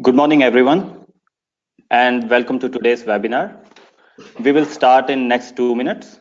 Good morning, everyone, and welcome to today's webinar. We will start in next 2 minutes.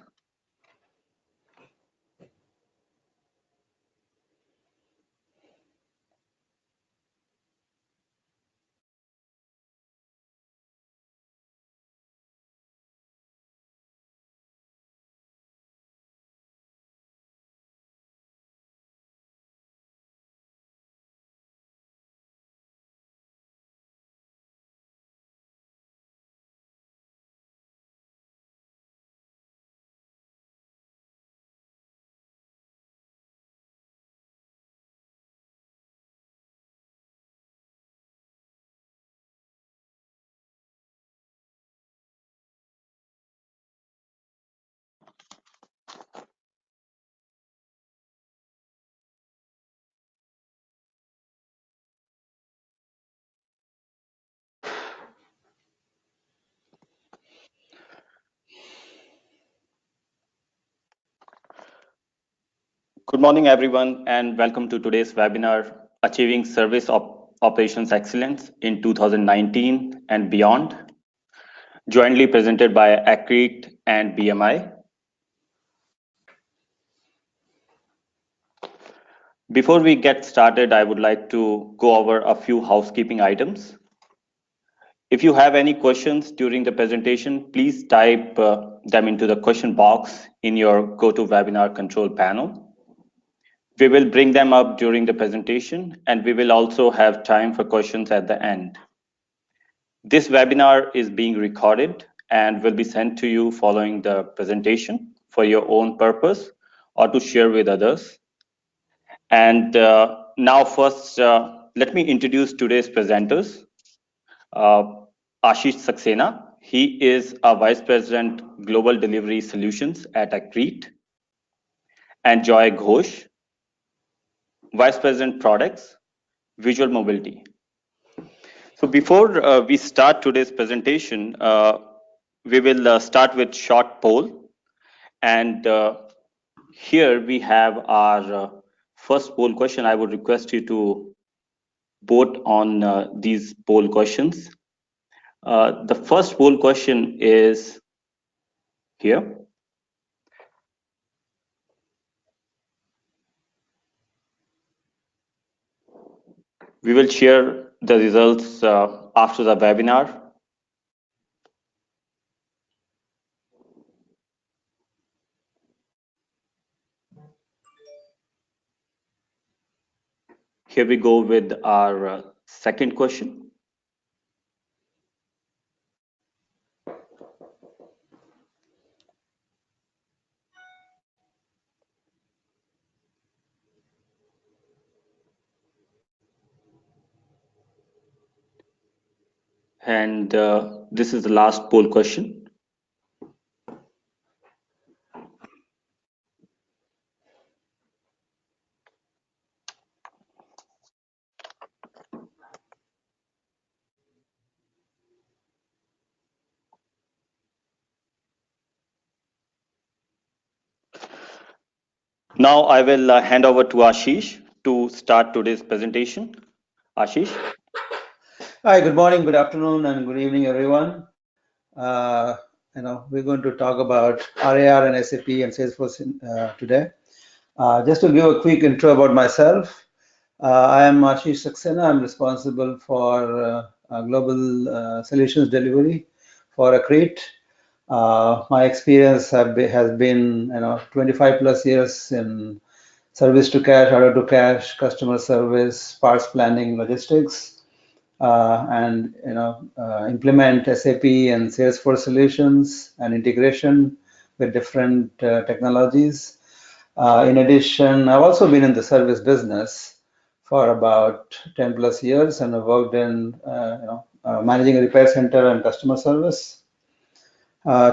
Good morning, everyone, and welcome to today's webinar, Achieving Service Operations Excellence in 2019 and Beyond, jointly presented by Accrete and BMI. Before we get started, I would like to go over a few housekeeping items. If you have any questions during the presentation, please type them into the question box in your GoToWebinar control panel. We will bring them up during the presentation, and we will also have time for questions at the end. This webinar is being recorded and will be sent to you following the presentation for your own purpose or to share with others. And now first, let me introduce today's presenters. Ashish Saxena, he is a Vice President Global Delivery Solutions at Accrete. And Joy Ghosh, Vice President Products, Visual Mobility. So before we start today's presentation, we will start with short poll. And here we have our first poll question. I would request you to vote on these poll questions. The first poll question is here. We will share the results after the webinar. Here we go with our second question. And this is the last poll question. Now I will hand over to Ashish to start today's presentation. Ashish. Hi, good morning, good afternoon, and good evening, everyone. We're going to talk about Aria and SAP and Salesforce today. Just to give a quick intro about myself, I am Ashish Saxena. I'm responsible for global solutions delivery for Accrete. My experience has been 25 plus years in service to cash, order to cash, customer service, parts planning, logistics. And implement SAP and Salesforce solutions and integration with different technologies. In addition, I've also been in the service business for about 10 plus years, and I've worked in managing a repair center and customer service.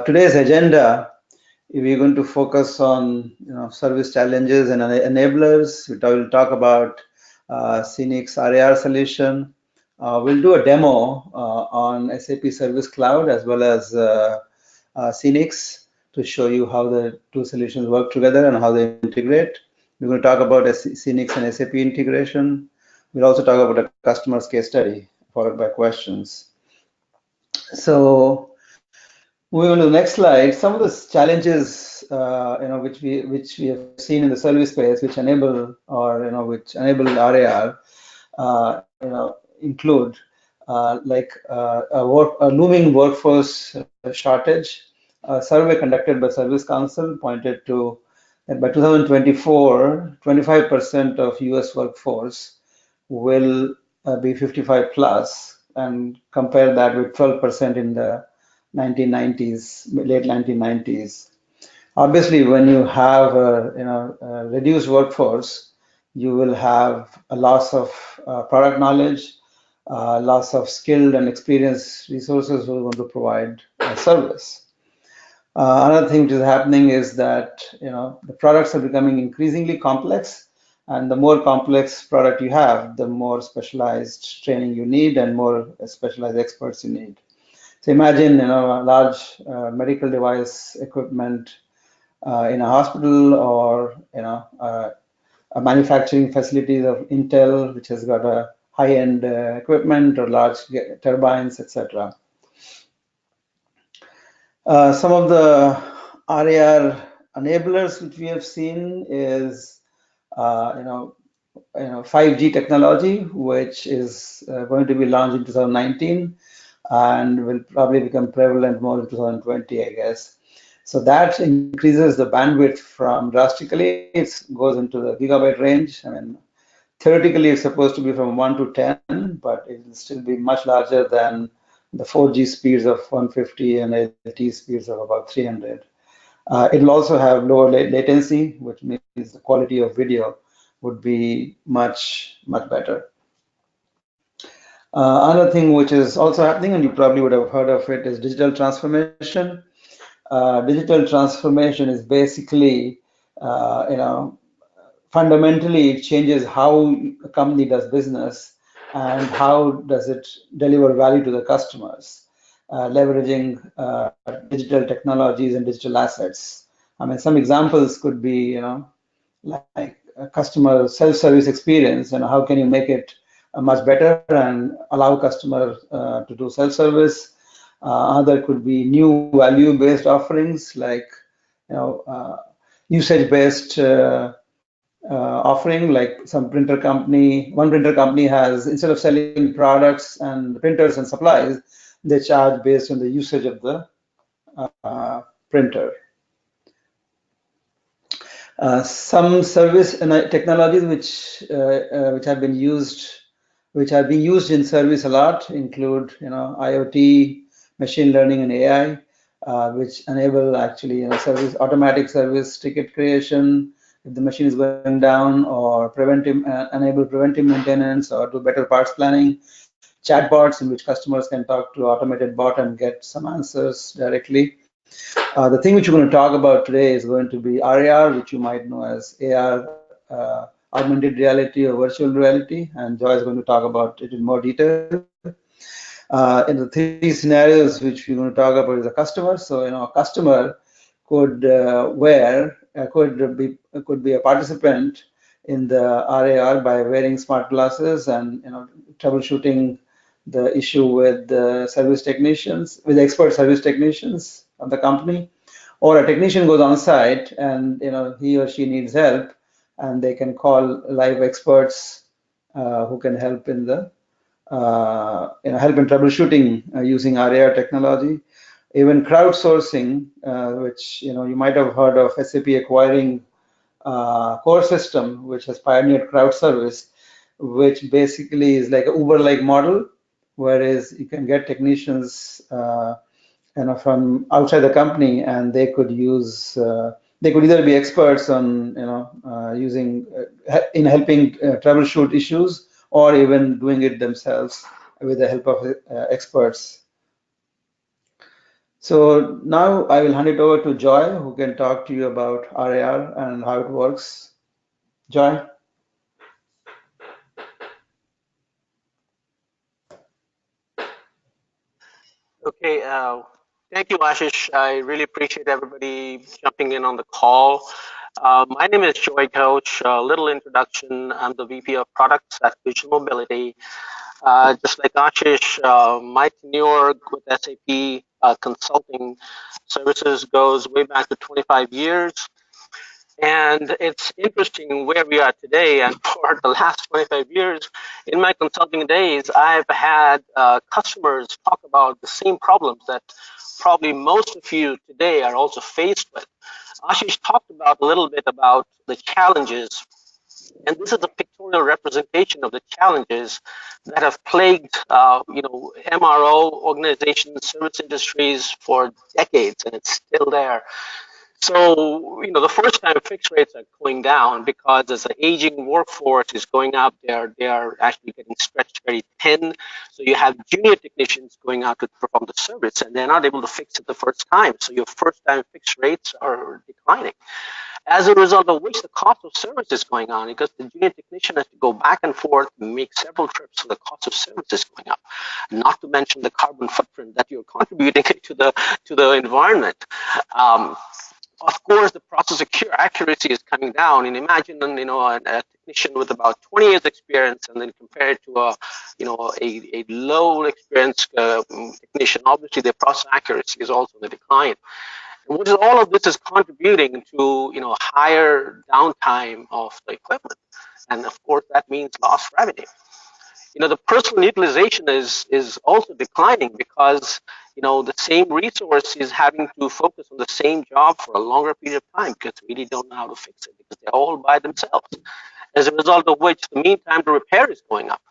Today's agenda, we're going to focus on service challenges and enablers. We'll talk about SEENIX Aria solution. We'll do a demo on SAP Service Cloud as well as SEENIX to show you how the two solutions work together and how they integrate. We're going to talk about SEENIX and SAP integration. We'll also talk about a customer's case study followed by questions. So moving on to the next slide, some of the challenges which we have seen in the service space, which enable which enable RAR, include a looming workforce shortage. A survey conducted by Service Council pointed to that by 2024, 25% of US workforce will be 55 plus, and compare that with 12% in the 1990s, late 1990s. Obviously, when you have a reduced workforce, you will have a loss of product knowledge, loss of skilled and experienced resources who are going to provide service. Another thing which is happening is that the products are becoming increasingly complex, and the more complex product you have, the more specialized training you need and more specialized experts you need. So imagine a large medical device equipment in a hospital, or a manufacturing facilities of Intel, which has got a high-end equipment or large turbines, etc. Some of the RAR enablers which we have seen is 5G technology, which is going to be launched in 2019 and will probably become prevalent more in 2020, I guess. So that increases the bandwidth from drastically. It goes into the gigabyte range. I mean, theoretically, it's supposed to be from 1 to 10, but it will still be much larger than the 4G speeds of 150 and LTE speeds of about 300. It will also have lower latency, which means the quality of video would be much, much better. Another thing which is also happening, and you probably would have heard of it, is digital transformation. Digital transformation is basically, fundamentally it changes how a company does business and how does it deliver value to the customers, leveraging digital technologies and digital assets. I mean, some examples could be, like a customer self-service experience, and how can you make it much better and allow customers to do self-service. Other could be new value-based offerings, like usage-based offering, like one printer company has, instead of selling products and printers and supplies, they charge based on the usage of the printer. Some service technologies which are being used in service a lot include IoT, machine learning, and AI, which enable actually automatic service ticket creation if the machine is going down, or enable preventive maintenance, or do better parts planning. Chatbots in which customers can talk to automated bot and get some answers directly. The thing which we're going to talk about today is going to be AR, which you might know as AR, augmented reality or virtual reality, and Joy is going to talk about it in more detail. In the three scenarios which we're going to talk about is a customer. So a customer could could be a participant in the RAR by wearing smart glasses and troubleshooting the issue with the service technicians, with expert service technicians of the company. Or a technician goes on site and he or she needs help, and they can call live experts who can help in the help in troubleshooting using Aria technology. Even crowdsourcing, which you might have heard of SAP acquiring core system, which has pioneered crowd service, which basically is like an Uber-like model, whereas you can get technicians from outside the company, and they could use they could either be experts on using in helping troubleshoot issues, or even doing it themselves with the help of experts. So now I will hand it over to Joy, who can talk to you about RAR and how it works. Joy? Okay, thank you, Ashish. I really appreciate everybody jumping in on the call. My name is Joy Coach. A little introduction. I'm the VP of Products at Visual Mobility. Just like Ashish, my tenure with SAP consulting services goes way back to 25 years. And it's interesting where we are today. And for the last 25 years, in my consulting days, I've had customers talk about the same problems that probably most of you today are also faced with. Ashish talked about a little bit about the challenges, and this is a pictorial representation of the challenges that have plagued, MRO organizations, service industries for decades, and it's still there. So, the first time fixed rates are going down because as the aging workforce is going up, they are actually getting stretched very thin. So you have junior technicians going out to perform the service, and they're not able to fix it the first time. So your first time fixed rates are declining. As a result of which the cost of service is going on, because the junior technician has to go back and forth and make several trips, so the cost of service is going up. Not to mention the carbon footprint that you're contributing to the environment. Of course, the process accuracy is coming down. And imagine, a technician with about 20 years experience, and then compare it to a low experienced technician. Obviously, their process accuracy is also in the decline. And what is all of this is contributing to higher downtime of the equipment, and of course that means lost revenue. The personal utilization is also declining because the same resource is having to focus on the same job for a longer period of time because they really don't know how to fix it because they're all by themselves. As a result of which, the mean time to repair is going up.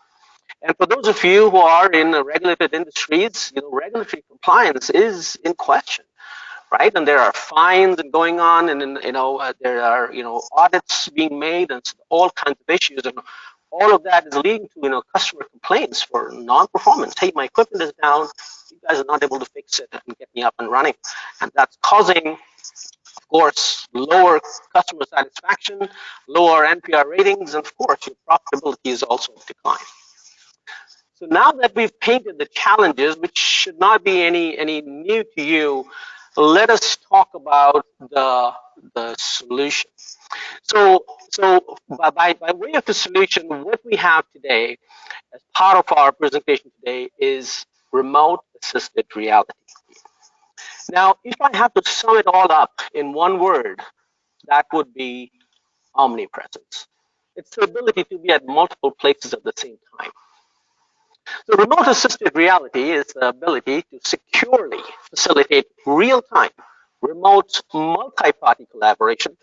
And for those of you who are in regulated industries, regulatory compliance is in question, right? And there are fines and going on, and there are audits being made, and all kinds of issues, and all of that is leading to customer complaints for non-performance. Hey, my equipment is down. You guys are not able to fix it and get me up and running, and that's causing, of course, lower customer satisfaction, lower NPR ratings, and of course, your profitability is also declining. So now that we've painted the challenges, which should not be any new to you, let us talk about the solution. So by way of the solution, what we have today as part of our presentation today is remote assisted reality. Now, if I have to sum it all up in one word, that would be omnipresence. It's the ability to be at multiple places at the same time. So remote assisted reality is the ability to securely facilitate real-time, remote multi-party collaboration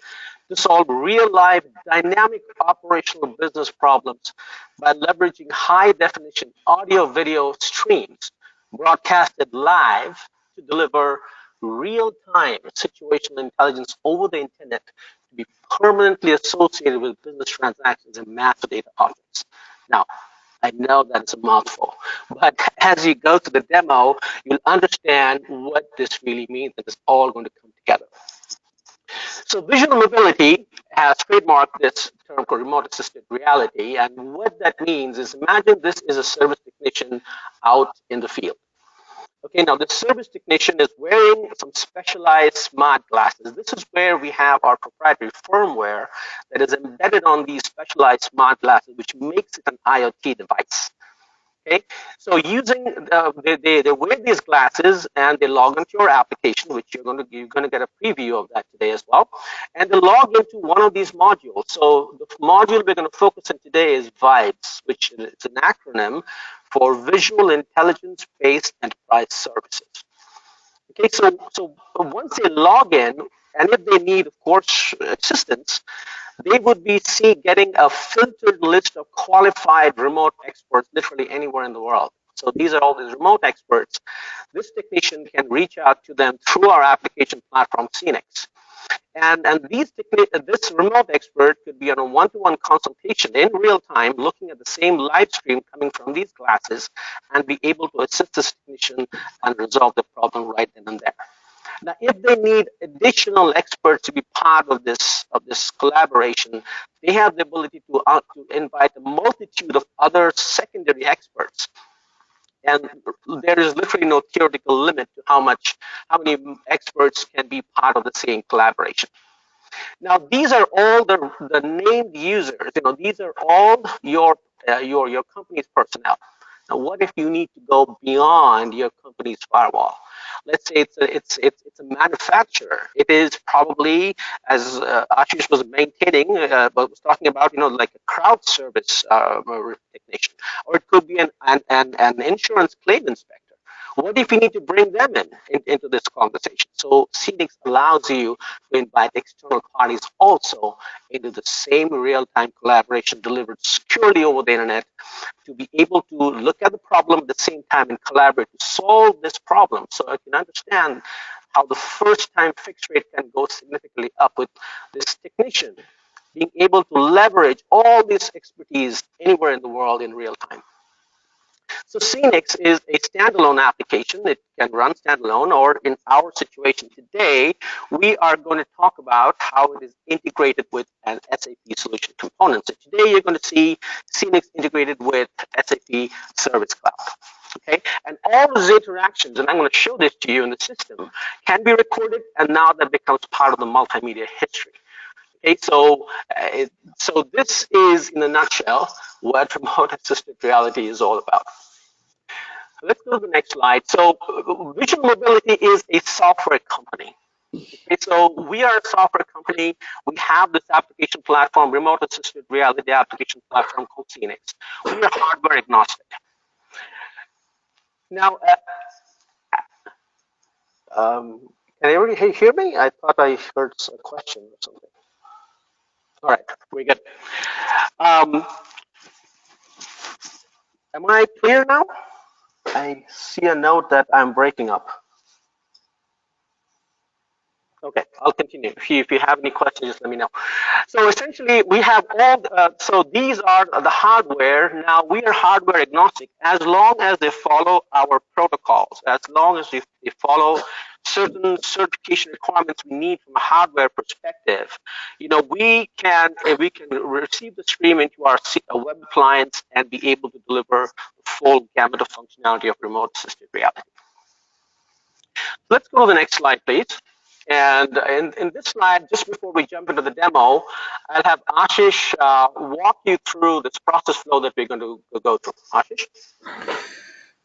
to solve real-life dynamic operational business problems by leveraging high-definition audio-video streams broadcasted live to deliver real-time situational intelligence over the internet to be permanently associated with business transactions and master data objects. Now, I know that's a mouthful, but as you go to the demo, you'll understand what this really means, and it's all going to come together. So visual mobility has trademarked this term called remote assisted reality, and what that means is, imagine this is a service technician out in the field. Okay, now the service technician is wearing some specialized smart glasses. This is where we have our proprietary firmware that is embedded on these specialized smart glasses, which makes it an IoT device. Okay, so using they wear these glasses and they log into your application, which you're going to get a preview of that today as well, and they log into one of these modules. So the module we're going to focus on today is VIBES, which is an acronym for Visual Intelligence Based Enterprise Services. Okay, so once they log in, and if they need, of course, assistance, they would be getting a filtered list of qualified remote experts literally anywhere in the world. So these are all these remote experts. This technician can reach out to them through our application platform, SEENIX. And this remote expert could be on a one-to-one consultation in real time, looking at the same live stream coming from these glasses, and be able to assist this technician and resolve the problem right then and there. Now, if they need additional experts to be part of this collaboration, they have the ability to invite a multitude of other secondary experts. And there is literally no theoretical limit to how many experts can be part of the same collaboration. Now, these are all the named users. These are all your company's personnel. Now, what if you need to go beyond your company's firewall? Let's say it's a manufacturer. It is probably, as Ashish was maintaining, but was talking about, like a crowd service technician, or it could be an insurance claim inspector. What if you need to bring them into this conversation? So SEENIX allows you to invite external parties also into the same real-time collaboration delivered securely over the internet, to be able to look at the problem at the same time and collaborate to solve this problem. So I can understand how the first time fix rate can go significantly up with this technician being able to leverage all this expertise anywhere in the world in real time. So SEENIX is a standalone application. It can run standalone, or in our situation today, we are going to talk about how it is integrated with an SAP solution component. So today you're going to see SEENIX integrated with SAP Service Cloud. Okay, and all those interactions, and I'm going to show this to you in the system, can be recorded, and now that becomes part of the multimedia history. Okay, so this is, in a nutshell, what remote assisted reality is all about. Let's go to the next slide. So Visual Mobility is a software company. Okay, so we are a software company. We have this application platform, remote assisted reality application platform called SEENIX. We are hardware agnostic. Now, can everybody hear me? I thought I heard a question or something. All right, we good. Am I clear now? I see a note that I'm breaking up. Okay, I'll continue. If you have any questions, just let me know. So essentially, we have all, so these are the hardware. Now, we are hardware agnostic as long as they follow our protocols, as long as they follow certain certification requirements we need from a hardware perspective. We can receive the stream into our web clients and be able to deliver the full gamut of functionality of remote assisted reality. Let's go to the next slide, please. And in this slide, just before we jump into the demo, I'll have Ashish walk you through this process flow that we're going to go through. Ashish?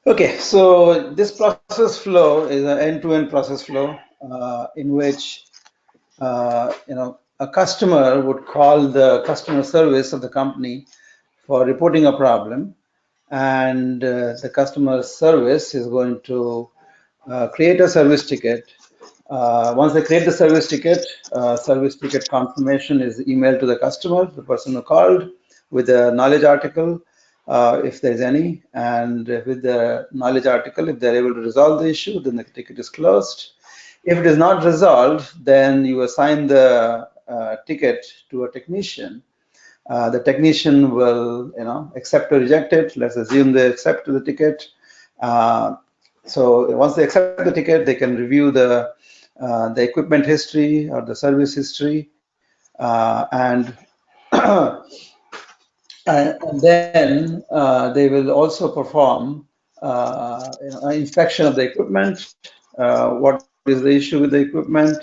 Okay, so this process flow is an end-to-end process flow in which a customer would call the customer service of the company for reporting a problem, and the customer service is going to create a service ticket. Once they create the service ticket confirmation is emailed to the customer, the person who called, with a knowledge article, if there's any, and with the knowledge article, if they're able to resolve the issue, then the ticket is closed. If it is not resolved, then you assign the ticket to a technician. The technician will, accept or reject it. Let's assume they accept the ticket. So once they accept the ticket, they can review the equipment history or the service history, and then they will also perform an inspection of the equipment. What is the issue with the equipment?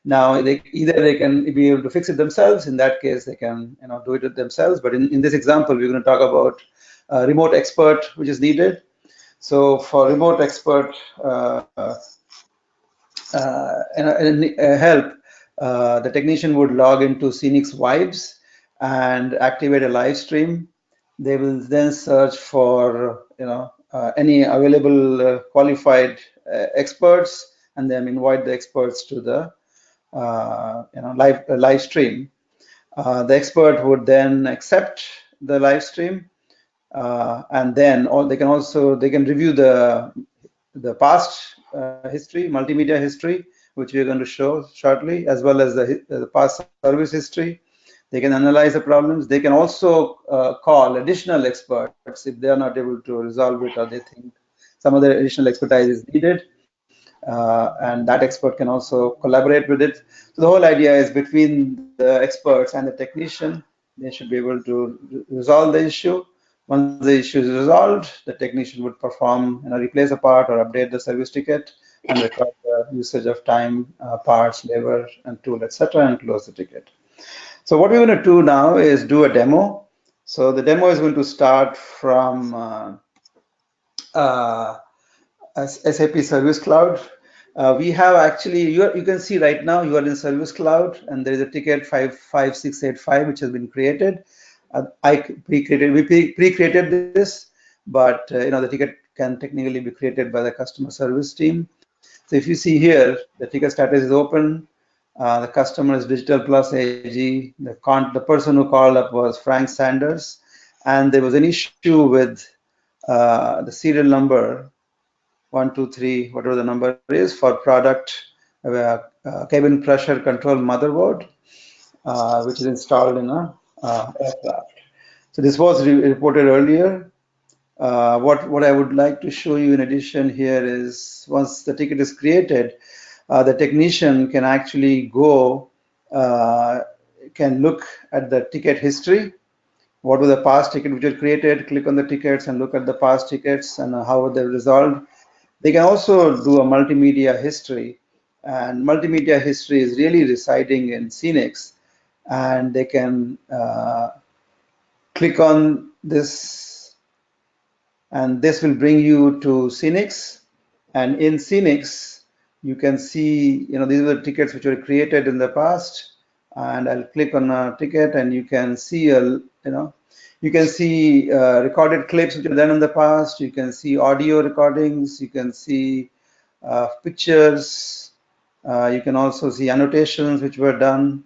Now, either they can be able to fix it themselves. In that case, they can do it themselves. But in this example, we're going to talk about a remote expert, which is needed. So for remote expert help, the technician would log into SEENIX Vibes and activate a live stream. They will then search for any available qualified experts, and then invite the experts to the live stream. The expert would then accept the live stream, and then they can review the past history, multimedia history, which we're going to show shortly, as well as the past service history. They can analyze the problems. They can also call additional experts if they are not able to resolve it, or they think some other additional expertise is needed. And that expert can also collaborate with it. So the whole idea is, between the experts and the technician, they should be able to resolve the issue. Once the issue is resolved, the technician would perform, replace a part or update the service ticket, and record the usage of time, parts, labor, and tool, etc., and close the ticket. So what we're going to do now is do a demo. So the demo is going to start from SAP Service Cloud. We have actually, you can see right now you are in Service Cloud, and there is a ticket 55685 which has been created. We pre-created this, but the ticket can technically be created by the customer service team. So if you see here, the ticket status is open. The customer is Digital Plus AG. The person who called up was Frank Sanders, and there was an issue with the serial number 123, whatever the number is, for product cabin pressure control motherboard, which is installed in a aircraft. So this was reported earlier. What I would like to show you in addition here is once the ticket is created, the technician can actually go, can look at the ticket history. What were the past tickets which were created? Click on the tickets and look at the past tickets and how they were resolved. They can also do a multimedia history, and multimedia history is really residing in SEENIX, and they can click on this, and this will bring you to SEENIX. And in SEENIX, you can see, these are the tickets which were created in the past, and I'll click on a ticket, and you can see you can see recorded clips which are done in the past. You can see audio recordings. You can see pictures. You can also see annotations which were done.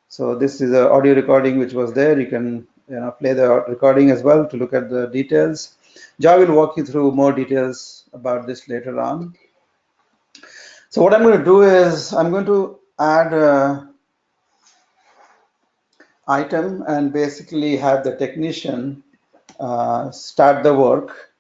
So this is an audio recording which was there. You can play the recording as well to look at the details. Joy will walk you through more details about this later on. So what I'm going to do is I'm going to add a item and basically have the technician start the work.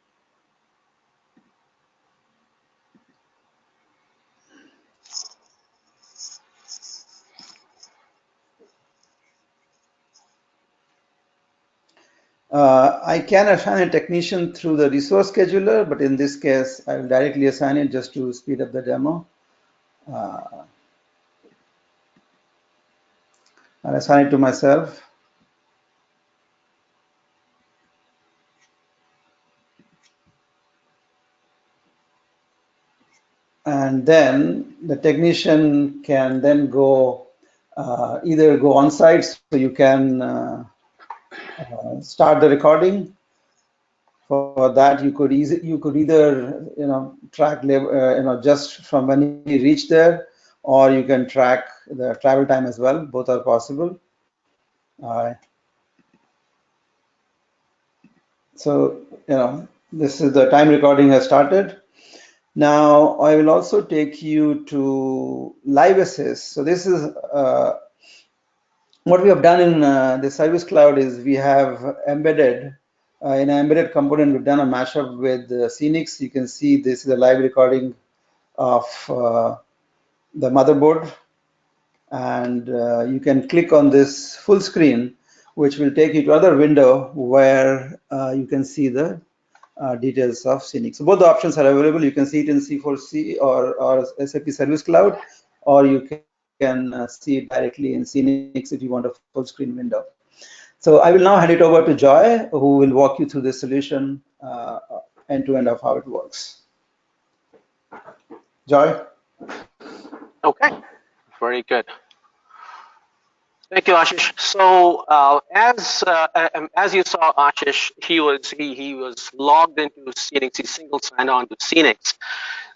I can assign a technician through the resource scheduler, but in this case, I will directly assign it just to speed up the demo. I'll assign it to myself. And then the technician can then go either go on site, so you can start the recording. For that, you could either track just from when you reach there, or you can track the travel time as well. Both are possible. So this is the time recording has started. Now I will also take you to Live Assist. So this is what we have done in the Service Cloud is we have embedded in an embedded component. We've done a mashup with SEENIX. You can see this is a live recording of the motherboard, and you can click on this full screen, which will take you to another window where you can see the details of SEENIX. So both the options are available. You can see it in C4C or SAP Service Cloud, or you can see it directly in SEENIX if you want a full screen window. So I will now hand it over to Joy, who will walk you through the solution end to end of how it works. Joy? Okay, very good. Thank you, Ashish. So as you saw, Ashish, he was logged into SEENIX. He single signed on to SEENIX.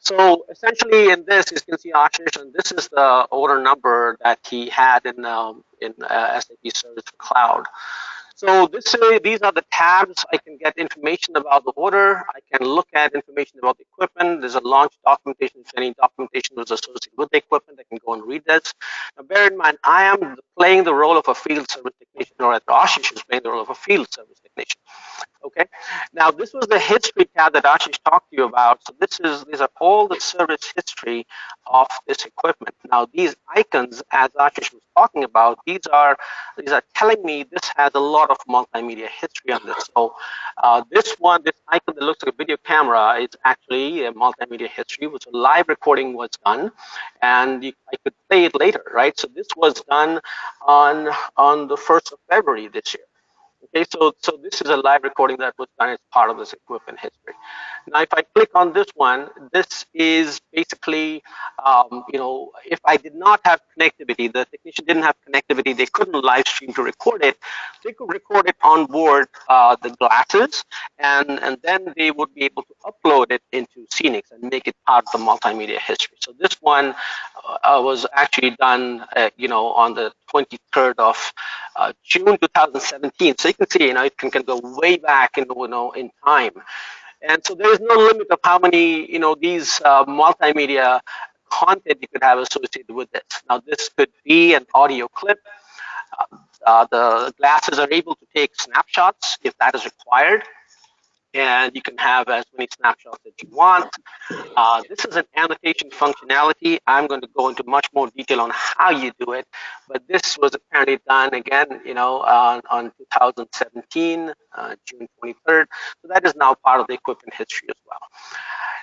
So essentially, in this, you can see Ashish, and this is the order number that he had in SAP Service Cloud. So these are the tabs. I can get information about the order. I can look at information about the equipment. There's a launch documentation. If any documentation was associated with the equipment, I can go and read this. Now, bear in mind, I am playing the role of a field service technician, or Ashish is playing the role of a field service technician. Okay. Now, this was the history tab that Ashish talked to you about. So these are all the service history of this equipment. Now, these icons, as Ashish was talking about, these are telling me this has a lot of multimedia history on this. So this icon that looks like a video camera is actually a multimedia history, which a live recording was done, and I could play it later, right? So this was done on the 1st of February this year. Okay, so this is a live recording that was done as part of this equipment history. Now, if I click on this one, this is basically, if I did not have connectivity, the technician didn't have connectivity, they couldn't live stream to record it. They could record it on board the glasses, and then they would be able to upload it into SEENIX and make it part of the multimedia history. So this one was actually done, on the 23rd of June 2017. So you can see, it can go way back in time. And so there is no limit of how many, these multimedia content you could have associated with this. Now, this could be an audio clip. The glasses are able to take snapshots if that is required. And you can have as many snapshots as you want. This is an annotation functionality. I'm going to go into much more detail on how you do it, but this was apparently done again, on 2017, June 23rd. So that is now part of the equipment history as well.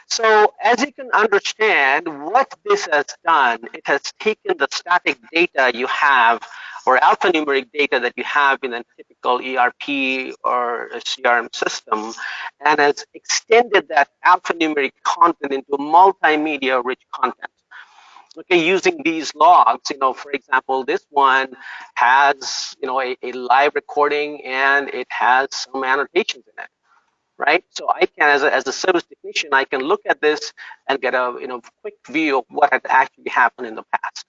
So as you can understand, what this has done, it has taken the static data you have, or alphanumeric data that you have in a typical ERP or a CRM system, and has extended that alphanumeric content into multimedia-rich content. Okay, using these logs, for example, this one has, a live recording, and it has some annotations in it. Right, so I can, as a service technician, I can look at this and get a quick view of what had actually happened in the past.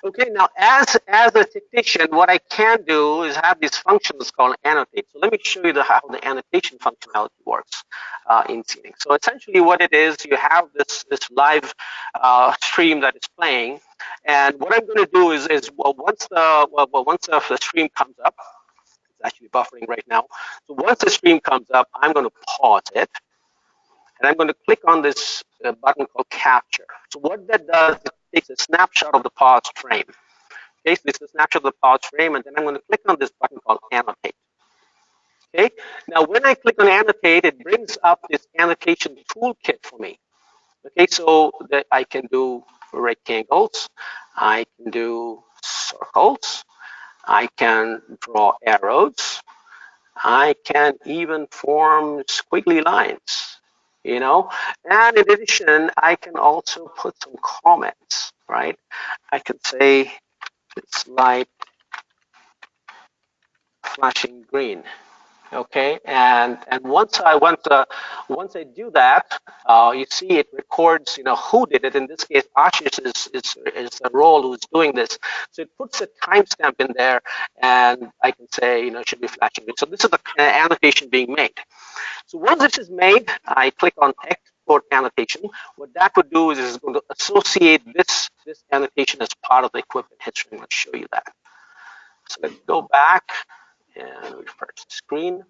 Okay, now as a technician, what I can do is have these functions called annotate. So let me show you how the annotation functionality works in SEENIX. So essentially, what it is, you have this live stream that is playing, and what I'm going to do is once the stream comes up. It's actually buffering right now. So once the stream comes up, I'm going to pause it. And I'm going to click on this button called capture. So what that does, it takes a snapshot of the paused frame. Okay, so this is a snapshot of the paused frame, and then I'm going to click on this button called annotate. Okay, now when I click on annotate, it brings up this annotation toolkit for me. Okay, so that I can do rectangles, I can do circles, I can draw arrows. I can even form squiggly lines, And in addition, I can also put some comments, right? I can say it's light flashing green. Okay, and once I do that, you see it records, who did it. In this case, Ashish is the role who's doing this. So it puts a timestamp in there, and I can say, it should be flashing. So this is the annotation being made. So once this is made, I click on export annotation. What that would do is it's going to associate this annotation as part of the equipment history. I'm going to show you that. So let's go back and refresh the screen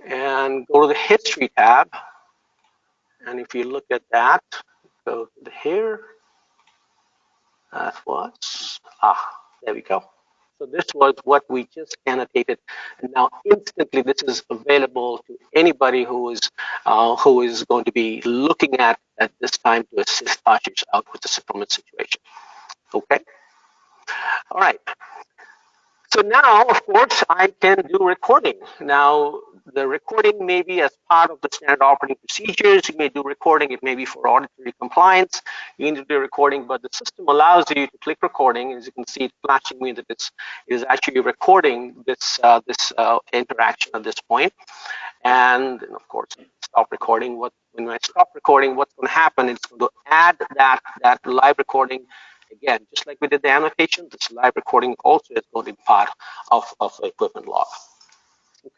and go to the history tab. And if you look at that, go to here. That was, there we go. So this was what we just annotated, and now instantly this is available to anybody who is going to be looking at this time to assist Ashish out with the settlement situation. Okay. All right. So now, of course, I can do recording. Now, the recording may be as part of the standard operating procedures. You may do recording. It may be for auditory compliance. You need to do recording, but the system allows you to click recording. As you can see, it's flashing me that it is actually recording this interaction at this point. And of course, stop recording. When I stop recording, what's going to happen? It's going to add that live recording. Again, just like we did the annotation, this live recording also is going to be part of the equipment log.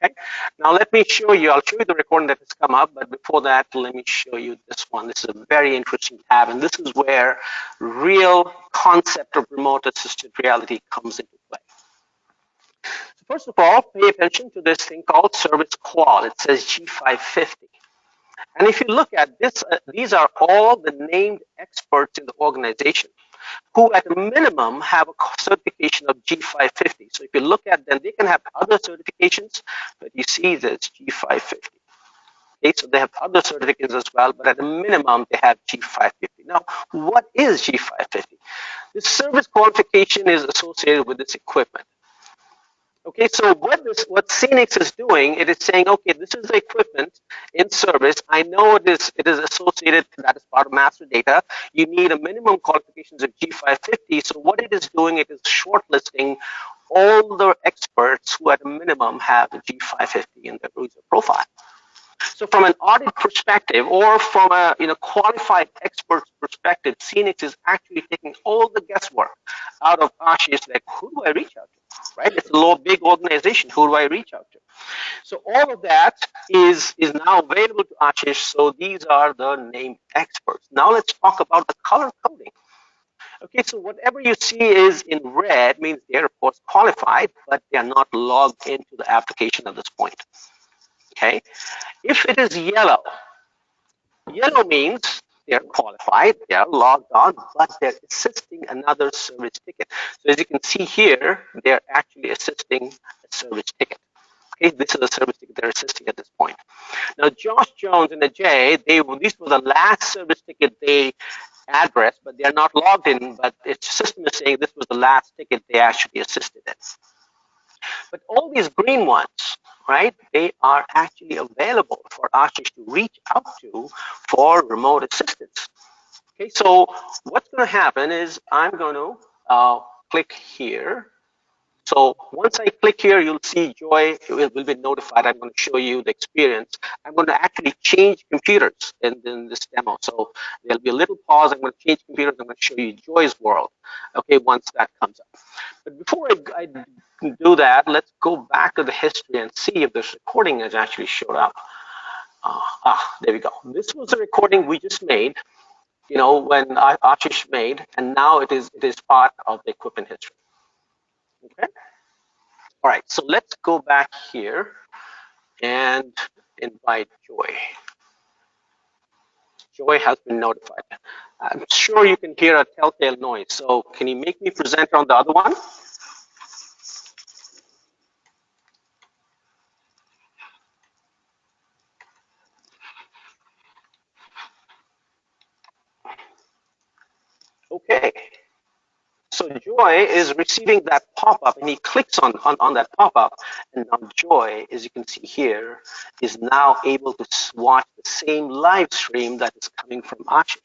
Okay, now let me show you, I'll show you the recording that has come up, but before that, let me show you this one. This is a very interesting tab, and this is where real concept of remote assisted reality comes into play. So first of all, pay attention to this thing called service qual. It says G550. And if you look at this, these are all the named experts in the organization who at a minimum have a certification of G550. So if you look at them, they can have other certifications, but you see that's G550. Okay, so they have other certificates as well, but at a minimum, they have G550. Now, what is G550? The service qualification is associated with this equipment. Okay, so what SEENIX is doing, it is saying, okay, this is the equipment in service. I know it is associated, that is part of master data. You need a minimum qualifications of G550. So what it is doing, it is shortlisting all the experts who at a minimum have a G550 in their user profile. So from an audit perspective, or from a qualified expert's perspective, SEENIX is actually taking all the guesswork out of Ashish, like, who do I reach out to? Right? It's a big organization. Who do I reach out to? So all of that is now available to Ashish. So these are the named experts. Now let's talk about the color coding. Okay, so whatever you see is in red means they're of course qualified, but they are not logged into the application at this point. Okay, if it is yellow, yellow means they're qualified, they're logged on, but they're assisting another service ticket. So as you can see here, they're actually assisting a service ticket. Okay, this is a service ticket they're assisting at this point. Now, Josh Jones and Ajay, these were the last service ticket they addressed, but they're not logged in, but its system is saying this was the last ticket they actually assisted in. But all these green ones, right, they are actually available for Ashish to reach out to for remote assistance. Okay, so what's going to happen is I'm going to click here. So once I click here, you'll see Joy will be notified. I'm going to show you the experience. I'm going to actually change computers in this demo. So there'll be a little pause. I'm going to change computers. I'm going to show you Joy's world. Okay, once that comes up. But before I do that, let's go back to the history and see if this recording has actually showed up. There we go. This was a recording we just made, when Ashish made, and now it is part of the equipment history. Okay. All right. So let's go back here and invite Joy. Joy has been notified. I'm sure you can hear a telltale noise. So can you make me presenter on the other one? Okay. So Joy is receiving that pop-up, and he clicks on that pop-up, and now Joy, as you can see here, is now able to watch the same live stream that is coming from Ashish.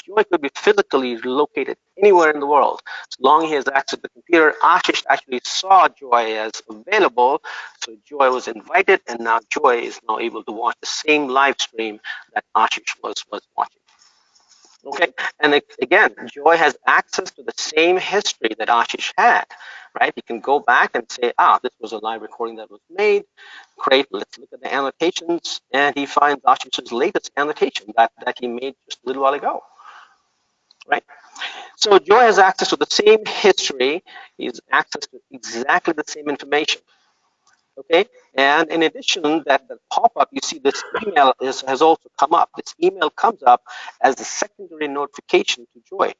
Joy could be physically located anywhere in the world. As long as he has access to the computer, Ashish actually saw Joy as available, so Joy was invited, and now Joy is now able to watch the same live stream that Ashish was watching. Okay, and again, Joy has access to the same history that Ashish had, right? You can go back and say, this was a live recording that was made. Great, let's look at the annotations, and he finds Ashish's latest annotation that he made just a little while ago, right? So Joy has access to the same history. He has access to exactly the same information. Okay, and in addition, that the pop-up, you see this email has also come up. This email comes up as a secondary notification to Joy.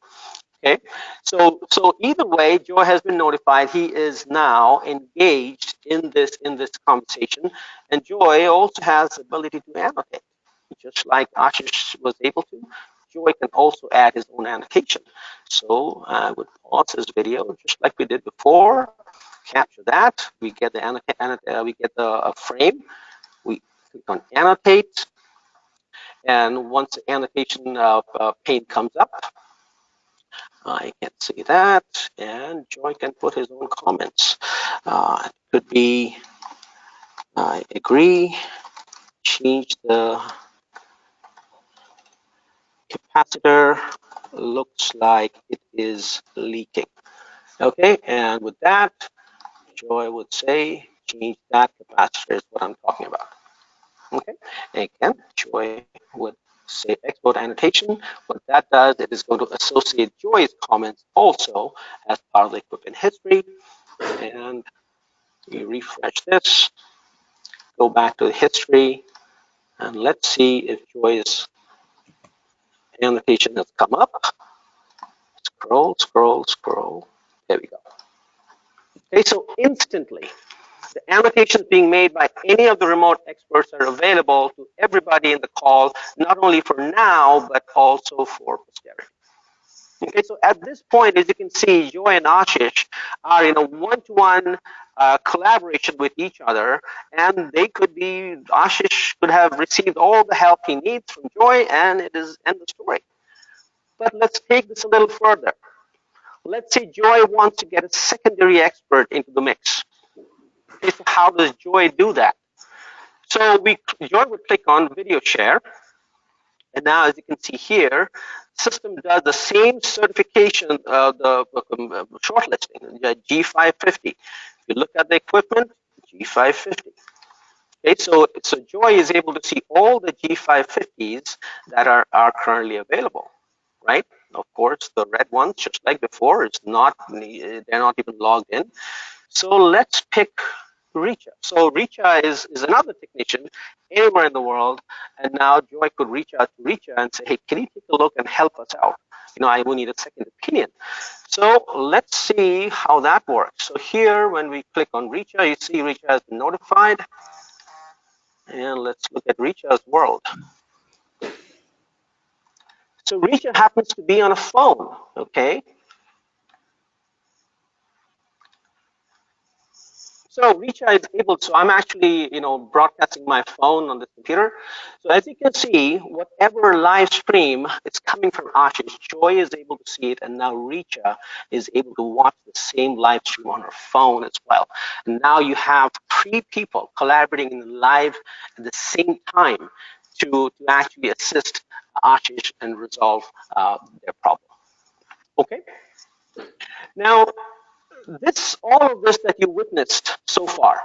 Okay, so either way, Joy has been notified. He is now engaged in this conversation, and Joy also has the ability to annotate, just like Ashish was able to. Joy can also add his own annotation. So I would pause this video just like we did before. Capture that. We get the frame. We click on annotate, and once the annotation pane comes up, I can see that, and Joy can put his own comments. It could be, I agree. Change the capacitor. Looks like it is leaking. Okay, and with that, Joy would say, change that capacitor is what I'm talking about. Okay, and again, Joy would say export annotation. What that does, it is going to associate Joy's comments also as part of the equipment history. And we refresh this, go back to the history, and let's see if Joy's annotation has come up. Scroll, scroll, scroll. There we go. Okay, so instantly, the annotations being made by any of the remote experts are available to everybody in the call, not only for now, but also for posterity. Okay, so at this point, as you can see, Joy and Ashish are in a one-to-one collaboration with each other, and they could be, Ashish could have received all the help he needs from Joy, and it is end of story. But let's take this a little further. Let's say Joy wants to get a secondary expert into the mix. Okay, so how does Joy do that? So Joy would click on video share, and now as you can see here, system does the same certification, the shortlisting, G550. If you look at the equipment, G550. Okay, so Joy is able to see all the G550s that are currently available, right? Of course, the red ones, just like before, they're not even logged in. So let's pick Richa. So Richa is another technician anywhere in the world, and now Joy could reach out to Richa and say, hey, can you take a look and help us out? I will need a second opinion. So let's see how that works. So here, when we click on Richa, you see Richa has been notified. And let's look at Richa's world. So Richa happens to be on a phone, okay? So Richa is able to, I'm actually, broadcasting my phone on this computer. So as you can see, whatever live stream is coming from Ashish, Joy is able to see it, and now Richa is able to watch the same live stream on her phone as well. And now you have 3 people collaborating in live at the same time to actually assist Ashish and resolve their problem. Okay. Now, all of this that you witnessed so far,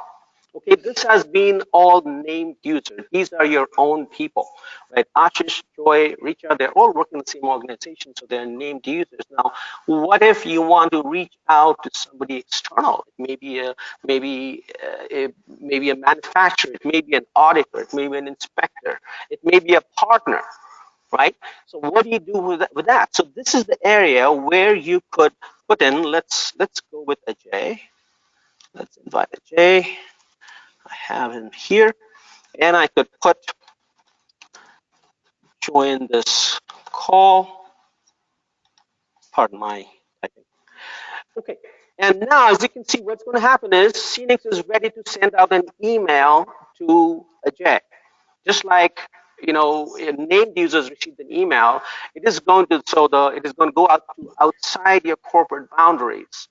okay, this has been all named users. These are your own people, right? Ashish, Joy, Richa, they're all working in the same organization, so they're named users. Now, what if you want to reach out to somebody external? Maybe a manufacturer, it may be an auditor, it may be an inspector, it may be a partner, right? So what do you do with that? So this is the area where you could put in, let's go with Ajay. Let's invite Ajay. I have him here, and I could join this call. Pardon my typing. Okay, and now as you can see, what's going to happen is SEENIX is ready to send out an email to Ajay. Just like named users received an email, it is going to go out to outside your corporate boundaries.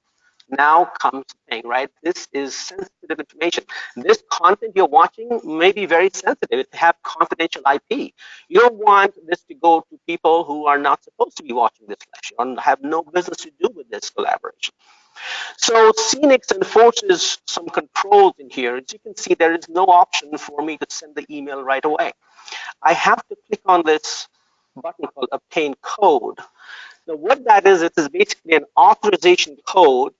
Now comes the thing, right? This is sensitive information. This content you're watching may be very sensitive. It have confidential IP. You don't want this to go to people who are not supposed to be watching this lecture and have no business to do with this collaboration. So SEENIX enforces some controls in here. As you can see, there is no option for me to send the email right away. I have to click on this button called Obtain Code. Now, what that is, it is basically an authorization code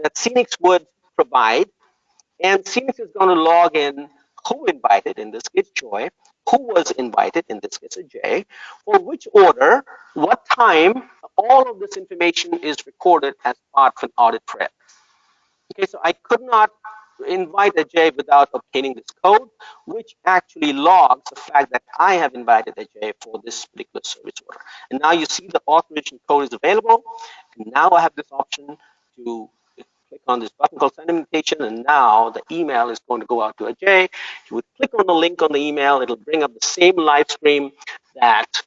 that SEENIX would provide, and SEENIX is going to log in who invited, in this case Joy, who was invited, in this case Ajay, for which order, what time. All of this information is recorded as part of an audit trail. Okay, so I could not invite Ajay without obtaining this code, which actually logs the fact that I have invited Ajay for this particular service order. And now you see the authorization code is available, and now I have this option to click on this button called send invitation, and now the email is going to go out to Ajay. You would click on the link on the email, it'll bring up the same live stream that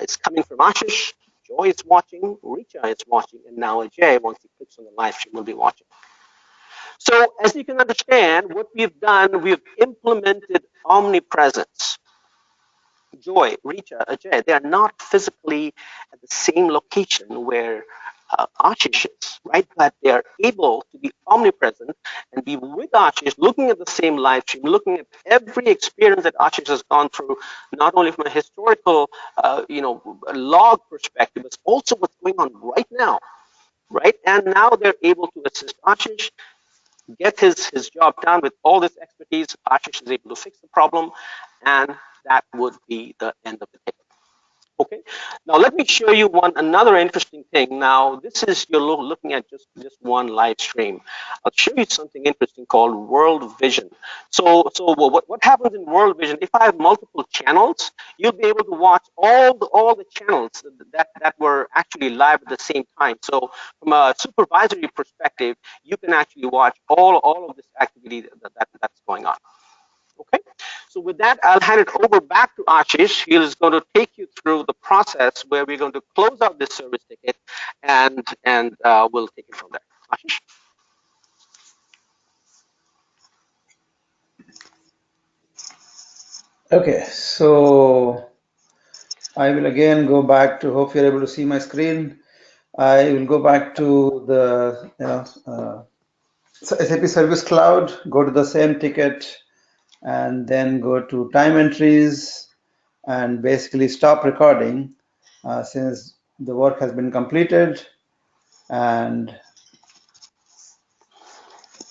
is coming from Ashish. Joy is watching, Richa is watching, and now Ajay, once he clicks on the live stream, will be watching. So as you can understand, what we've done, we've implemented omnipresence. Joy, Richa, Ajay, they are not physically at the same location where Ashish is, right? But they are able to be omnipresent and be with Ashish, looking at the same live stream, looking at every experience that Ashish has gone through, not only from a historical, log perspective, but also what's going on right now, right? And now they're able to assist Ashish, get his job done with all this expertise. Ashish is able to fix the problem, and that would be the end of the ticket. Okay, now let me show you another interesting thing. Now this is, you're looking at just one live stream. I'll show you something interesting called World Vision. So what happens in World Vision? If I have multiple channels, you'll be able to watch all the channels that were actually live at the same time. So from a supervisory perspective, you can actually watch all of this activity that's going on. Okay, so with that, I'll hand it over back to Ashish. He is going to take you through the process where we're going to close out this service ticket, and we'll take it from there. Ashish. Okay, so I will again go back to, hope you're able to see my screen. I will go back to the SAP Service Cloud, go to the same ticket, and then go to time entries and basically stop recording since the work has been completed. And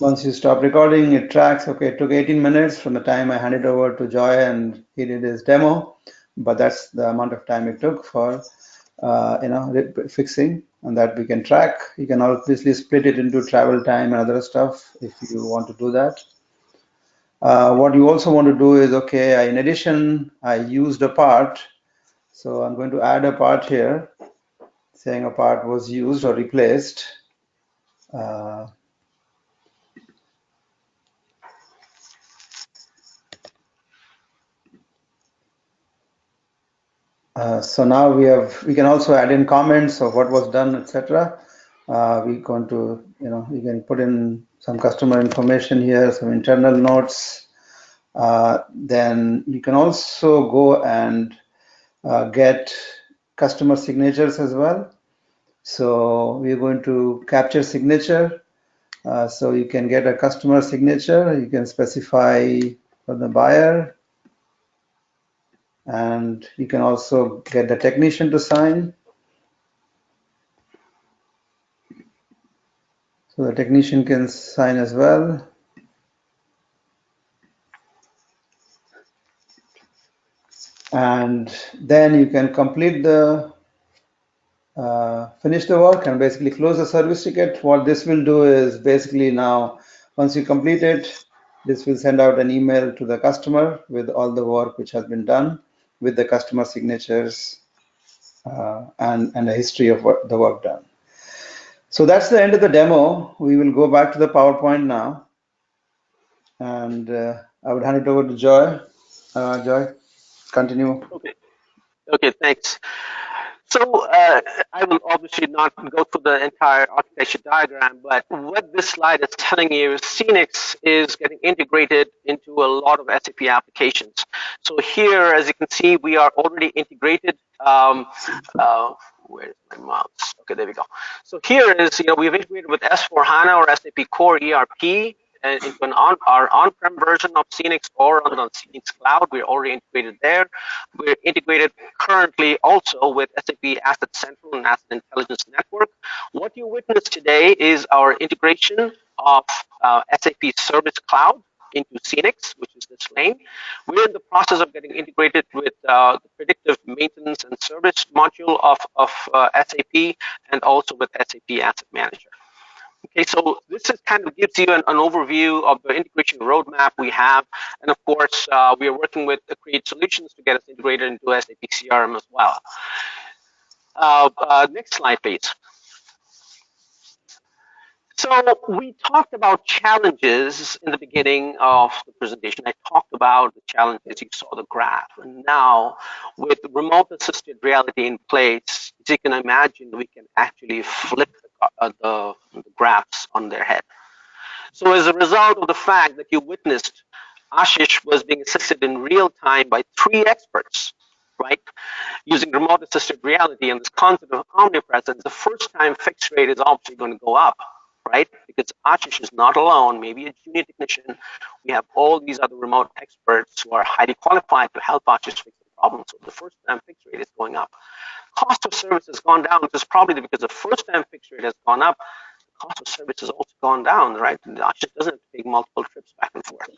once you stop recording, it tracks, okay, it took 18 minutes from the time I handed over to Joy and he did his demo, but that's the amount of time it took for fixing, and that we can track. You can obviously split it into travel time and other stuff if you want to do that. What you also want to do is, okay, in addition, I used a part, so I'm going to add a part here, saying a part was used or replaced. So now we can also add in comments of what was done, etc. We're going to, you can put in some customer information here, some internal notes. Then you can also go and get customer signatures as well. So we're going to capture signature. So you can get a customer signature. You can specify for the buyer. And you can also get the technician to sign. So the technician can sign as well. And then you can complete the, finish the work and basically close the service ticket. What this will do is basically now, once you complete it, this will send out an email to the customer with all the work which has been done with the customer signatures and a history of what the work done. So that's the end of the demo. We will go back to the PowerPoint now. And I would hand it over to Joy. Joy, continue. Okay, thanks. So I will obviously not go through the entire architecture diagram, but what this slide is telling you is SEENIX is getting integrated into a lot of SAP applications. So here, as you can see, we are already integrated. Where's my mouse? Okay, there we go. So here is, we've integrated with S/4HANA or SAP Core ERP and into our on-prem version of SEENIX or on the SEENIX Cloud. We're already integrated there. We're integrated currently also with SAP Asset Central and Asset Intelligence Network. What you witness today is our integration of SAP Service Cloud into SEENIX, which is this lane. We're in the process of getting integrated with the predictive maintenance and service module of SAP and also with SAP Asset Manager. Okay, so this is kind of gives you an overview of the integration roadmap we have. And of course, we are working with Accrete Solutions to get us integrated into SAP CRM as well. Next slide, please. So we talked about challenges in the beginning of the presentation. I talked about the challenges, you saw the graph. And now with remote assisted reality in place, as you can imagine, we can actually flip the graphs on their head. So as a result of the fact that you witnessed, Ashish was being assisted in real time by 3 experts, right? Using remote assisted reality and this concept of omnipresence, the first time fix rate is obviously going to go up, right? Because Ashish is not alone, maybe a junior technician. We have all these other remote experts who are highly qualified to help Ashish fix the problem. So the first time fix rate is going up. Cost of service has gone down, which is probably because the first time fix rate has gone up. The cost of service has also gone down, right? Ashish doesn't have to take multiple trips back and forth.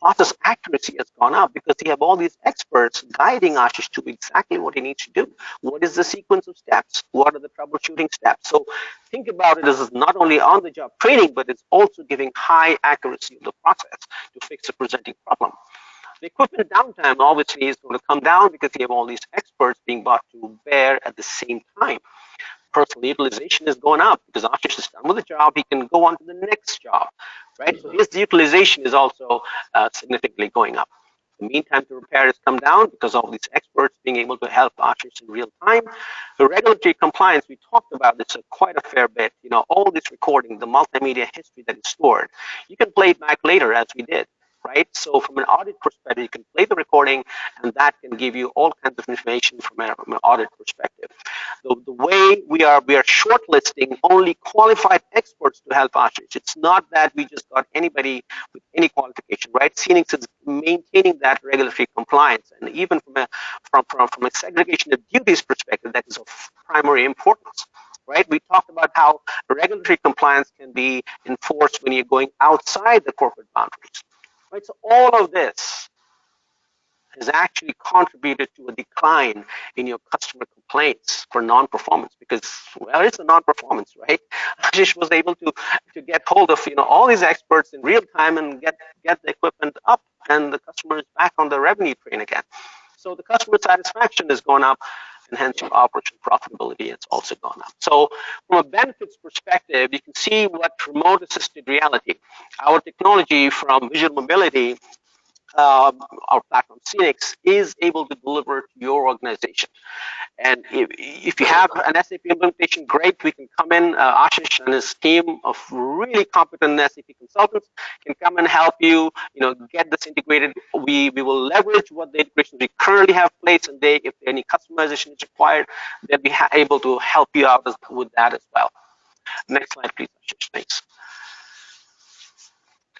process accuracy has gone up because you have all these experts guiding Ashish to exactly what he needs to do. What is the sequence of steps? What are the troubleshooting steps? So think about it as not only on-the-job training, but it's also giving high accuracy of the process to fix a presenting problem. The equipment downtime obviously is going to come down because you have all these experts being brought to bear at the same time. Personal utilization is going up because Ashish is done with the job, he can go on to the next job, right? So his utilization is also significantly going up. The mean time to repair has come down because of these experts being able to help Ashish in real time. The regulatory compliance, we talked about this quite a fair bit. You know, all this recording, the multimedia history that is stored, you can play it back later as we did. Right? So from an audit perspective, you can play the recording and that can give you all kinds of information from an audit perspective. The way we are shortlisting only qualified experts to help Ashish. It's not that we just got anybody with any qualification, right? SEENIX is maintaining that regulatory compliance, and even from a segregation of duties perspective, that is of primary importance. Right? We talked about how regulatory compliance can be enforced when you're going outside the corporate boundaries. Right? So all of this has actually contributed to a decline in your customer complaints for non-performance because, well, it's a non-performance, right? Ashish was able to get hold of all these experts in real time and get the equipment up, and the customer is back on the revenue train again. So the customer satisfaction has gone up, and hence your operation profitability has also gone up. So from a benefits perspective, you can see what remote assisted reality, our technology from visual mobility, our platform SEENIX, is able to deliver to your organization. And if you have an SAP implementation, great, we can come in, Ashish and his team of really competent SAP consultants can come and help you, get this integrated. We will leverage what the integrations we currently have in place, and if any customization is required, they'll be able to help you out with that as well. Next slide, please, Ashish, thanks.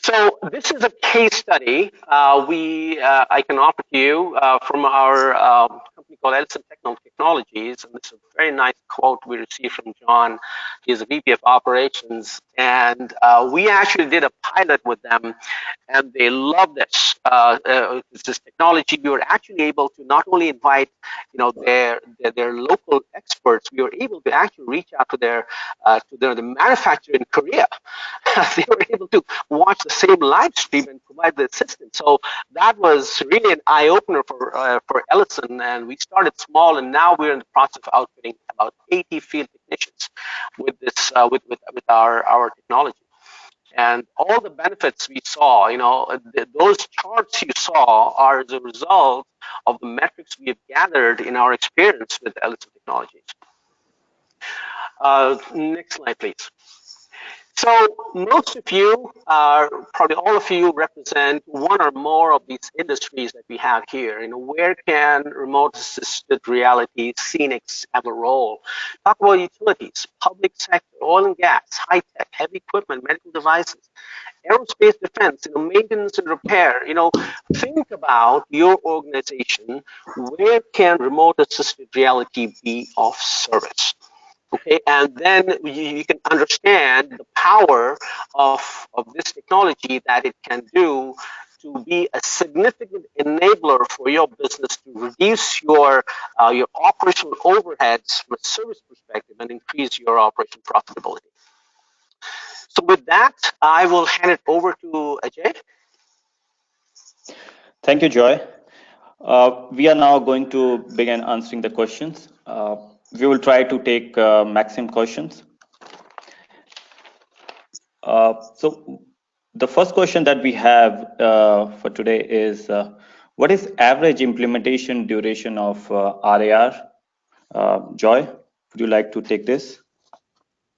So this is a case study I can offer to you from our company called Edison Technologies, and this is a very nice quote we received from John. He's a VP of Operations, and we actually did a pilot with them, and they love this. This technology. We were actually able to not only invite their local experts, we were able to actually reach out to the manufacturer in Korea. They were able to watch the same live stream and provide the assistance. So that was really an eye-opener for Ellison, and we started small, and now we're in the process of outfitting about 80 field technicians with this with our technology. And all the benefits we saw, those charts you saw are as a result of the metrics we have gathered in our experience with Ellison Technologies. Next slide, please. So most of you, probably all of you, represent one or more of these industries that we have here. Where can remote assisted reality, SEENIX, have a role? Talk about utilities, public sector, oil and gas, high tech, heavy equipment, medical devices, aerospace defense, maintenance and repair. Think about your organization. Where can remote assisted reality be of service? Okay, and then you can understand the power of this technology, that it can do to be a significant enabler for your business to reduce your operational overheads from a service perspective and increase your operation profitability. So with that, I will hand it over to Ajay. Thank you, Joy. We are now going to begin answering the questions. We will try to take maximum questions. So the first question that we have for today is, what is average implementation duration of Aria? Joy, would you like to take this?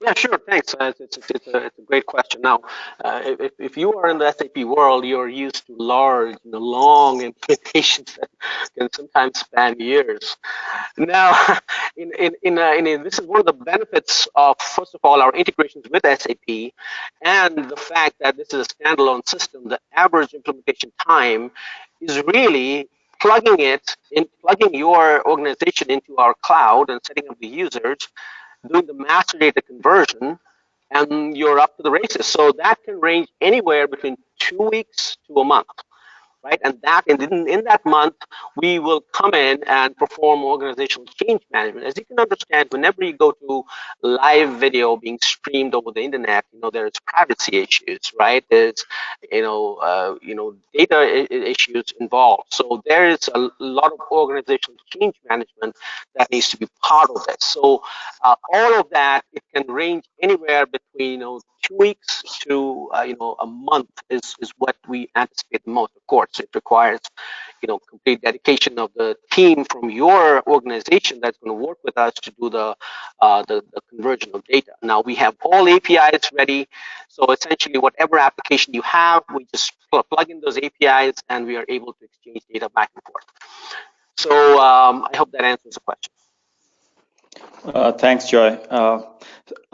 Yeah, sure. Thanks. It's a great question. Now, if you are in the SAP world, you're used to large, long implementations that can sometimes span years. Now, this is one of the benefits of, first of all, our integrations with SAP, and the fact that this is a standalone system. The average implementation time is really plugging your organization into our cloud and setting up the users, doing the master data conversion, and you're up to the races. So that can range anywhere between 2 weeks to a month. right? And that in that month, we will come in and perform organizational change management. As you can understand, whenever you go to live video being streamed over the internet, there's privacy issues, right? There's data issues involved. So there is a lot of organizational change management that needs to be part of this. So all of that, it can range anywhere between 2 weeks to a month is what we anticipate the most. Of course, it requires complete dedication of the team from your organization that's going to work with us to do the conversion of data. Now we have all APIs ready, so essentially whatever application you have, we just plug in those APIs and we are able to exchange data back and forth. So I hope that answers the question. Thanks, Joy.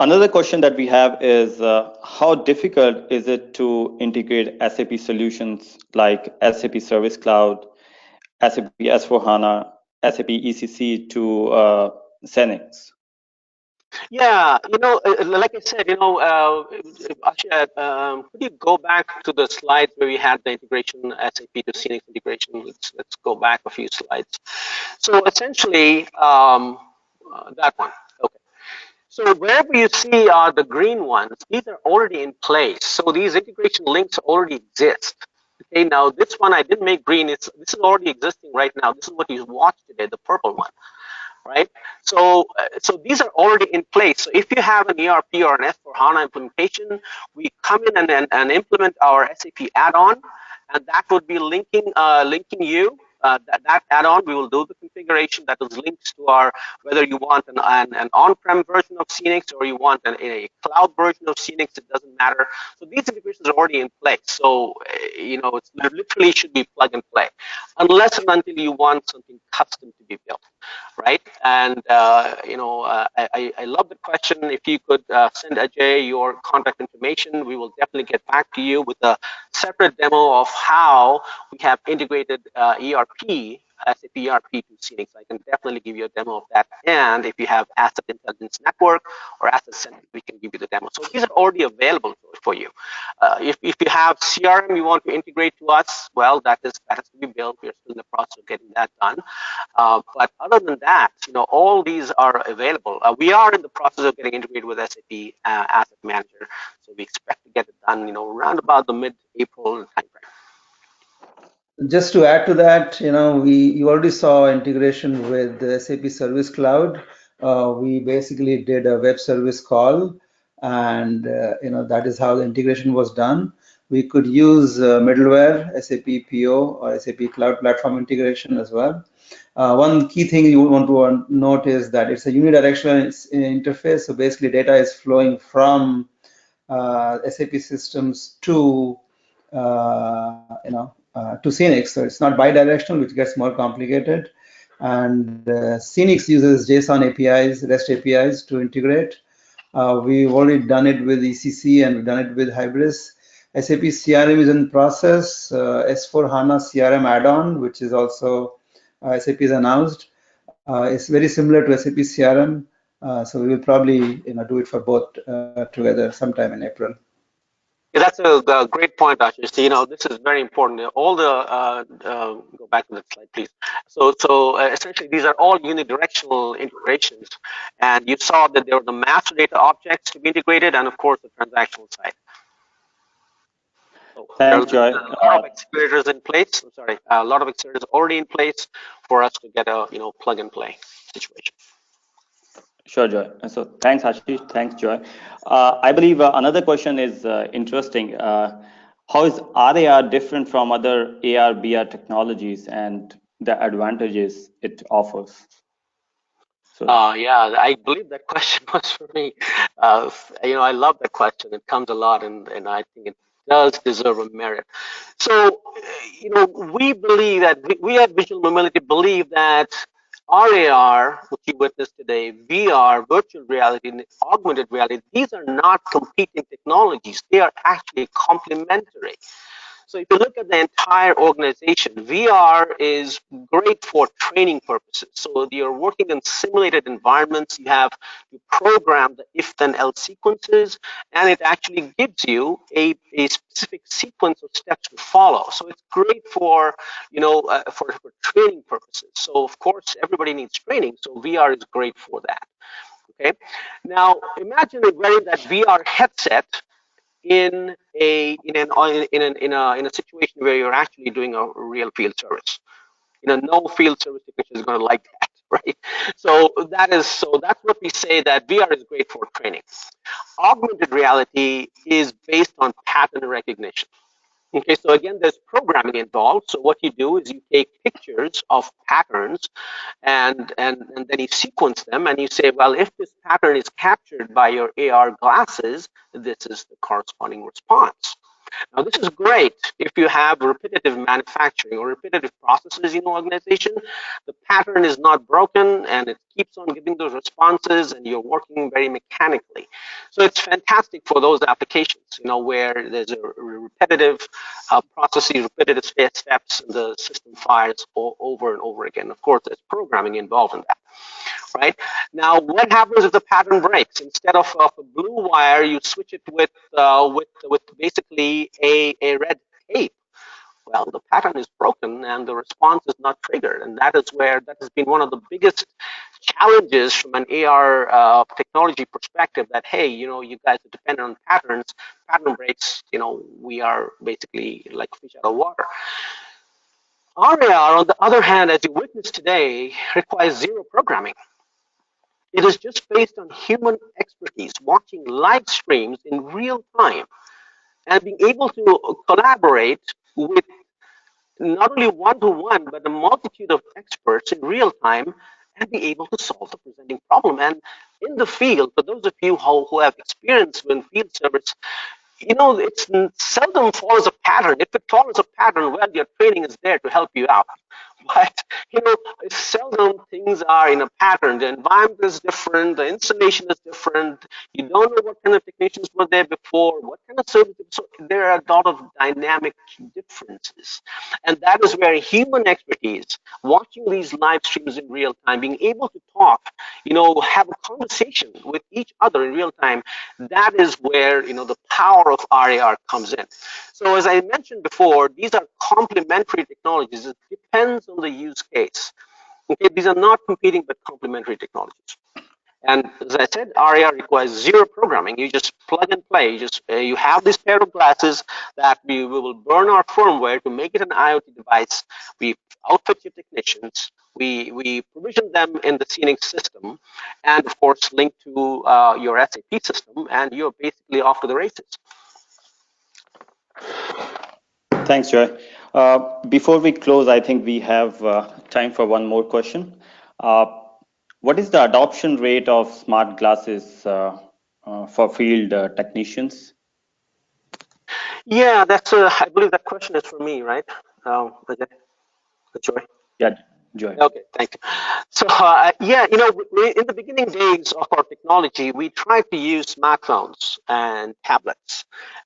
Another question that we have is how difficult is it to integrate SAP solutions like SAP Service Cloud, SAP S/4HANA, SAP ECC to SEENIX? Yeah, like I said, Asha, could you go back to the slides where we had the integration, SAP to SEENIX integration? Let's go back a few slides. So essentially, that one. Okay. So wherever you see the green ones, these are already in place. So these integration links already exist. Okay, now this one I didn't make green. This is already existing right now. This is what you watched today, the purple one. Right? So these are already in place. So if you have an ERP or an S/4HANA implementation, we come in and implement our SAP add-on, and that would be linking you. That add-on, we will do the configuration that is links to our, whether you want an on-prem version of SEENIX or you want a cloud version of SEENIX, it doesn't matter. So these integrations are already in place. So, it's literally should be plug and play, unless and until you want something custom to be built, right? And, I love the question. If you could send Ajay your contact information, we will definitely get back to you with a separate demo of how we have integrated ERP, SAP ERP to SEENIX. I can definitely give you a demo of that. And if you have Asset Intelligence Network or Asset Center, we can give you the demo. So these are already available for you. If you have CRM you want to integrate to us, well, that has to be built. We're still in the process of getting that done. But other than that, all these are available. We are in the process of getting integrated with SAP Asset Manager. So we expect to get it done, around about the mid-April timeframe. Just to add to that, you already saw integration with the SAP Service Cloud. We basically did a web service call, and that is how the integration was done. We could use middleware, SAP PO or SAP Cloud Platform integration as well. One key thing you want to note is that it's a unidirectional interface. So basically, data is flowing from SAP systems to to SEENIX. So it's not bidirectional, which gets more complicated. And SEENIX uses JSON APIs, REST APIs to integrate. We've already done it with ECC and we've done it with Hybris. SAP CRM is in process. S/4HANA CRM add-on, which is also SAP is announced. It's very similar to SAP CRM. So we will probably do it for both together sometime in April. Yeah, that's a great point, Ashish. This is very important. All the go back to the slide, please. So essentially, these are all unidirectional integrations, and you saw that there were the master data objects to be integrated, and of course the transactional side. So Thanks, Joy. A lot of accelerators in place. I'm sorry, a lot of accelerators already in place for us to get a plug and play situation. Sure, Joy. So thanks, Ashish. Thanks, Joy. I believe another question is interesting. How is Aria different from other AR/VR technologies and the advantages it offers? So, yeah, I believe that question was for me. I love that question. It comes a lot, and I think it does deserve a merit. So, we believe that we at Visual Mobility believe that RAR, which you witnessed today, VR, virtual reality, and augmented reality, these are not competing technologies. They are actually complementary. So if you look at the entire organization, VR is great for training purposes. So you're working in simulated environments. You program the if then else sequences, and it actually gives you a specific sequence of steps to follow. So it's great for for training purposes. So of course everybody needs training. So VR is great for that. Okay. Now imagine wearing that VR headset in a situation where you're actually doing a real field service. No field service technician is going to like that, right? So that's what we say, that VR is great for training. Augmented reality is based on pattern recognition. Okay, so again, there's programming involved. So what you do is you take pictures of patterns and then you sequence them and you say, well, if this pattern is captured by your AR glasses, this is the corresponding response. Now, this is great if you have repetitive manufacturing or repetitive processes in your organization. The pattern is not broken and it keeps on giving those responses and you're working very mechanically. So it's fantastic for those applications, where there's a repetitive processes, repetitive steps, and the system fires over and over again. Of course, there's programming involved in that. Right now, what happens if the pattern breaks? Instead of a blue wire, you switch it with basically a red tape. Well, the pattern is broken and the response is not triggered, and that has been one of the biggest challenges from an AR technology perspective. That hey, you guys are dependent on patterns. Pattern breaks, we are basically like fish out of water. Aria, on the other hand, as you witnessed today, requires zero programming. It is just based on human expertise, watching live streams in real time and being able to collaborate with not only one-to-one, but a multitude of experts in real time and be able to solve the presenting problem. And in the field, for those of you who have experience in field service, it seldom follows a pattern. If it follows a pattern, well, your training is there to help you out. But, seldom things are in a pattern. The environment is different. The installation is different. You don't know what kind of technicians were there before, what kind of services. So there are a lot of dynamic differences. And that is where human expertise, watching these live streams in real time, being able to talk, have a conversation with each other in real time, that is where, the power of RAR comes in. So as I mentioned before, these are complementary technologies. It depends on the use case. Okay, these are not competing but complementary technologies. And as I said, Aria requires zero programming. You just plug and play. You have this pair of glasses that we will burn our firmware to make it an IoT device. We outfit your technicians. We provision them in the SEENIX system, and of course link to your SAP system, and you're basically off to the races. Thanks, Joy. Before we close, I think we have time for one more question. What is the adoption rate of smart glasses for field technicians? Yeah, I believe that question is for me, right? Joy? Yeah, Joy. Okay, thank you. So in the beginning days of our technology, we tried to use smartphones and tablets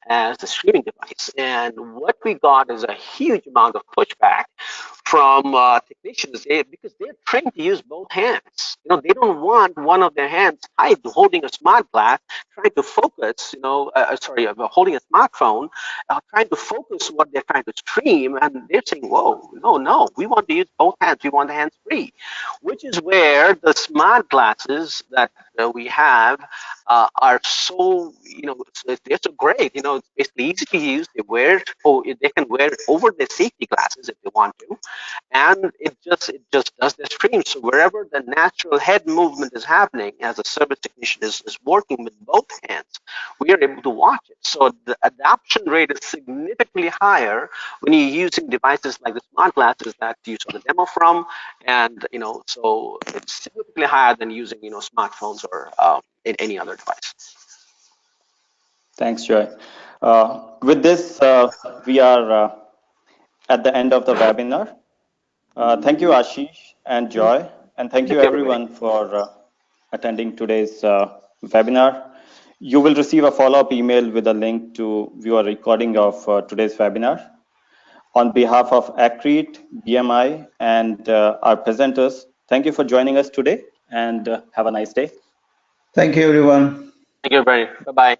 as the streaming device. And what we got is a huge amount of pushback from technicians because they're trained to use both hands. They don't want one of their hands tied holding a smart glass, trying to focus, holding a smartphone, trying to focus what they're trying to stream. And they're saying, whoa, no, we want to use both hands. We want the hands free, which is where the smart glasses that we have are so, they're so great. It's basically easy to use. They can wear it over their safety glasses if they want to, and it just does the stream. So wherever the natural head movement is happening, as a service technician is working with both hands, we are able to watch it. So the adoption rate is significantly higher when you're using devices like the smart glasses that you saw the demo from, and so it's significantly higher than using smartphones or in any other device. Thanks, Joy. With this, we are at the end of the webinar. Thank you, Ashish and Joy, and thank you everyone for attending today's webinar. You will receive a follow-up email with a link to view a recording of today's webinar. On behalf of Accrete, BMI, and our presenters, thank you for joining us today, and have a nice day. Thank you, everyone. Thank you, everybody. Bye-bye.